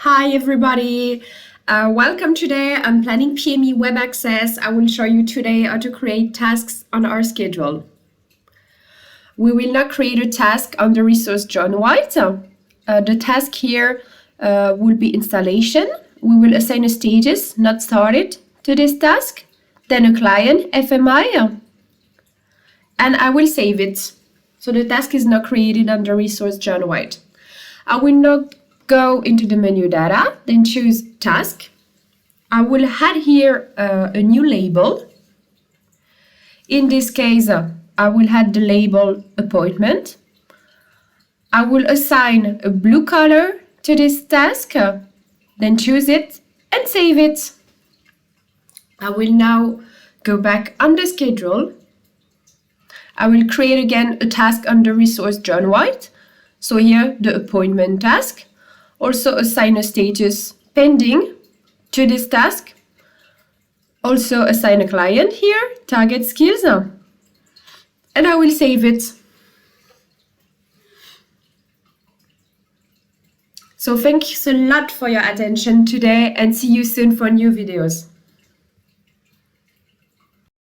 Hi everybody, welcome today. I'm PlanningPME Web Access. I will show you today how to create tasks on our schedule. We will not create a task on the resource John White. The task here will be installation. We will assign a status, not started, to this task, then a client, FMI, and I will save it. So the task is not created on the resource John White. I will not go into the menu data, then choose task. I will add here a new label. In this case, I will add the label appointment. I will assign a blue color to this task, then choose it and save it. I will now go back on the schedule. I will create again a task on the resource John White. So here the appointment task. Also assign a status pending to this task. Also assign a client here, target skills, and I will save it. So thanks a lot for your attention today and see you soon for new videos.